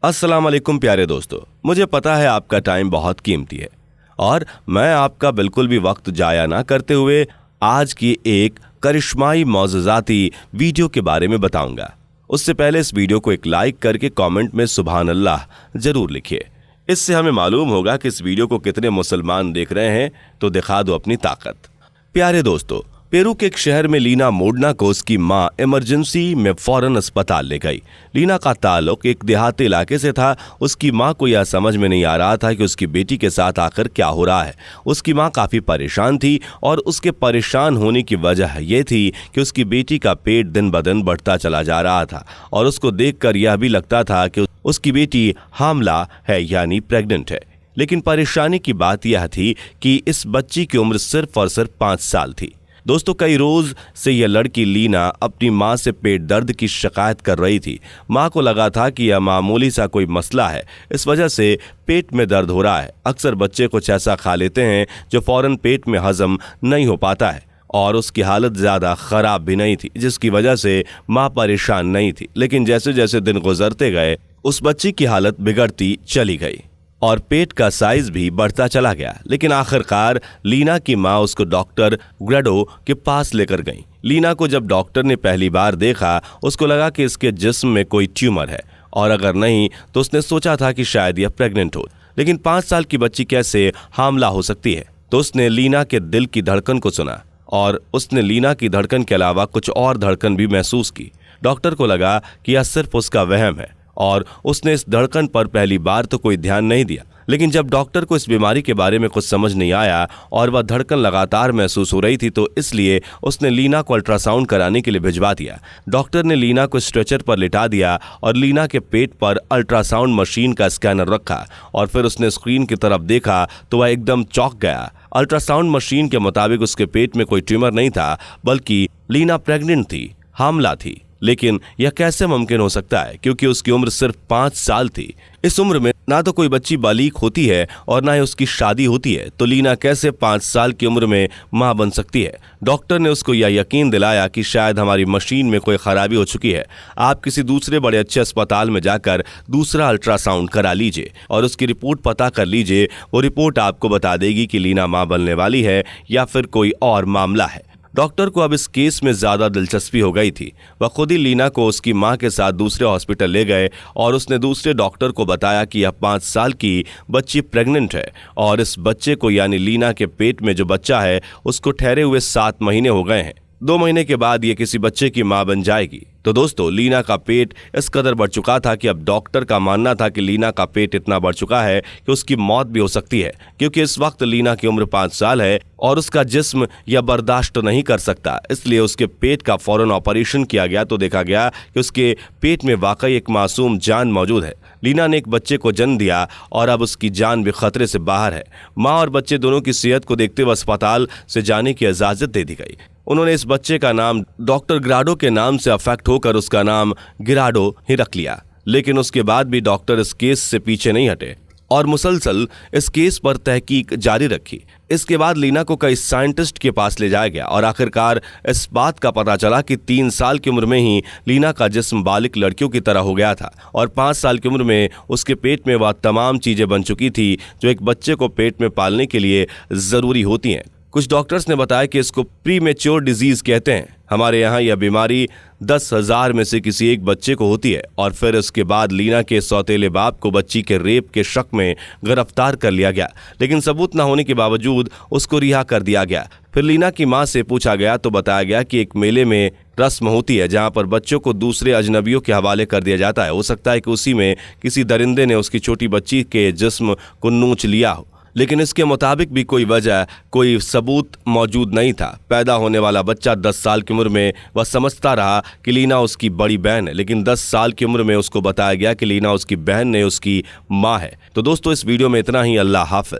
अस्सलाम वालेकुम प्यारे दोस्तों, मुझे पता है आपका टाइम बहुत कीमती है और मैं आपका बिल्कुल भी वक्त जाया ना करते हुए आज की एक करिश्माई मौजूजाती वीडियो के बारे में बताऊंगा। उससे पहले इस वीडियो को एक लाइक करके कमेंट में सुभान अल्लाह जरूर लिखिए। इससे हमें मालूम होगा कि इस वीडियो को कितने मुसलमान देख रहे हैं, तो दिखा दो अपनी ताकत। प्यारे दोस्तों, पेरू के एक शहर में लीना मोडना को उसकी मां इमरजेंसी में फौरन अस्पताल ले गई। लीना का ताल्लुक एक देहाती इलाके से था। उसकी मां को यह समझ में नहीं आ रहा था कि उसकी बेटी के साथ आकर क्या हो रहा है। उसकी मां काफी परेशान थी और उसके परेशान होने की वजह यह थी कि उसकी बेटी का पेट दिन ब दिन बढ़ता चला जा रहा था और उसको देखकर यह भी लगता था कि उसकी बेटी हामला है, यानी प्रेग्नेंट है। लेकिन परेशानी की बात यह थी कि इस बच्ची की उम्र सिर्फ और सिर्फ 5 साल थी। दोस्तों, कई रोज से यह लड़की लीना अपनी मां से पेट दर्द की शिकायत कर रही थी। मां को लगा था कि यह मामूली सा कोई मसला है, इस वजह से पेट में दर्द हो रहा है। अक्सर बच्चे कुछ ऐसा खा लेते हैं जो फौरन पेट में हजम नहीं हो पाता है और उसकी हालत ज़्यादा ख़राब भी नहीं थी, जिसकी वजह से मां परेशान नहीं थी। लेकिन जैसे जैसे दिन गुजरते गए उस बच्ची की हालत बिगड़ती चली गई और पेट का साइज भी बढ़ता चला गया। लेकिन आखिरकार लीना की मां उसको डॉक्टर ग्रेडो के पास लेकर गई। लीना को जब डॉक्टर ने पहली बार देखा, उसको लगा कि इसके जिस्म में कोई ट्यूमर है और अगर नहीं तो उसने सोचा था कि शायद यह प्रेग्नेंट हो। लेकिन 5 साल की बच्ची कैसे हामला हो सकती है? तो उसने लीना के दिल की धड़कन को सुना और उसने लीना की धड़कन के अलावा कुछ और धड़कन भी महसूस की। डॉक्टर को लगा कि यह सिर्फ उसका वहम है और उसने इस धड़कन पर पहली बार तो कोई ध्यान नहीं दिया। लेकिन जब डॉक्टर को इस बीमारी के बारे में कुछ समझ नहीं आया और वह धड़कन लगातार महसूस हो रही थी, तो इसलिए उसने लीना को अल्ट्रासाउंड कराने के लिए भिजवा दिया। डॉक्टर ने लीना को स्ट्रेचर पर लिटा दिया और लीना के पेट पर अल्ट्रासाउंड मशीन का स्कैनर रखा और फिर उसने स्क्रीन की तरफ देखा तो वह एकदम चौंक गया। अल्ट्रासाउंड मशीन के मुताबिक उसके पेट में कोई ट्यूमर नहीं था, बल्कि लीना प्रेग्नेंट थी, हामला थी। लेकिन यह कैसे मुमकिन हो सकता है, क्योंकि उसकी उम्र सिर्फ 5 साल थी। इस उम्र में ना तो कोई बच्ची बालिग होती है और ना ही उसकी शादी होती है, तो लीना कैसे 5 साल की उम्र में मां बन सकती है? डॉक्टर ने उसको यह यकीन दिलाया कि शायद हमारी मशीन में कोई खराबी हो चुकी है। आप किसी दूसरे बड़े अच्छे अस्पताल में जाकर दूसरा अल्ट्रासाउंड करा लीजिए और उसकी रिपोर्ट पता कर लीजिए। वो रिपोर्ट आपको बता देगी कि लीना मां बनने वाली है या फिर कोई और मामला है। डॉक्टर को अब इस केस में ज्यादा दिलचस्पी हो गई थी। वह खुद ही लीना को उसकी मां के साथ दूसरे हॉस्पिटल ले गए और उसने दूसरे डॉक्टर को बताया कि यह 5 साल की बच्ची प्रेग्नेंट है और इस बच्चे को, यानी लीना के पेट में जो बच्चा है, उसको ठहरे हुए 7 महीने हो गए हैं। 2 महीने के बाद ये किसी बच्चे की मां बन जाएगी। तो दोस्तों, लीना का पेट इस कदर बढ़ चुका था कि अब डॉक्टर का मानना था कि लीना का पेट इतना बढ़ चुका है कि उसकी मौत भी हो सकती है, क्योंकि इस वक्त लीना की उम्र 5 साल है और उसका जिस्म यह बर्दाश्त नहीं कर सकता। इसलिए उसके पेट का फौरन ऑपरेशन किया गया तो देखा गया कि उसके पेट में वाकई एक मासूम जान मौजूद है। लीना ने एक बच्चे को जन्म दिया और अब उसकी जान भी खतरे से बाहर है। माँ और बच्चे दोनों की सेहत को देखते हुए अस्पताल से जाने की इजाजत दे दी गई। उन्होंने इस बच्चे का नाम डॉक्टर ग्राडो के नाम से अफेक्ट होकर उसका नाम गिराडो ही रख लिया। लेकिन उसके बाद भी डॉक्टर इस केस से पीछे नहीं हटे और मुसलसल इस केस पर तहकीक जारी रखी। इसके बाद लीना को कई साइंटिस्ट के पास ले जाया गया और आखिरकार इस बात का पता चला कि 3 साल की उम्र में ही लीना का जिस्म बालिग लड़कियों की तरह हो गया था और 5 साल की उम्र में उसके पेट में वह तमाम चीजें बन चुकी थी जो एक बच्चे को पेट में पालने के लिए जरूरी होती हैं। कुछ डॉक्टर्स ने बताया कि इसको प्रीमेच्योर डिजीज कहते हैं। हमारे यहाँ यह बीमारी 10,000 में से किसी एक बच्चे को होती है और फिर इसके बाद लीना के सौतेले बाप को बच्ची के रेप के शक में गिरफ्तार कर लिया गया, लेकिन सबूत न होने के बावजूद उसको रिहा कर दिया गया। फिर लीना की मां से पूछा गया तो बताया गया कि एक मेले में रस्म होती है जहां पर बच्चों को दूसरे अजनबियों के हवाले कर दिया जाता है। हो सकता है कि उसी में किसी दरिंदे ने उसकी छोटी बच्ची के जिस्म को नोच लिया हो, लेकिन इसके मुताबिक भी कोई वजह, कोई सबूत मौजूद नहीं था। पैदा होने वाला बच्चा 10 साल की उम्र में वह समझता रहा कि लीना उसकी बड़ी बहन है, लेकिन 10 साल की उम्र में उसको बताया गया कि लीना उसकी बहन नहीं, उसकी माँ है। तो दोस्तों, इस वीडियो में इतना ही। अल्लाह हाफ़िज़।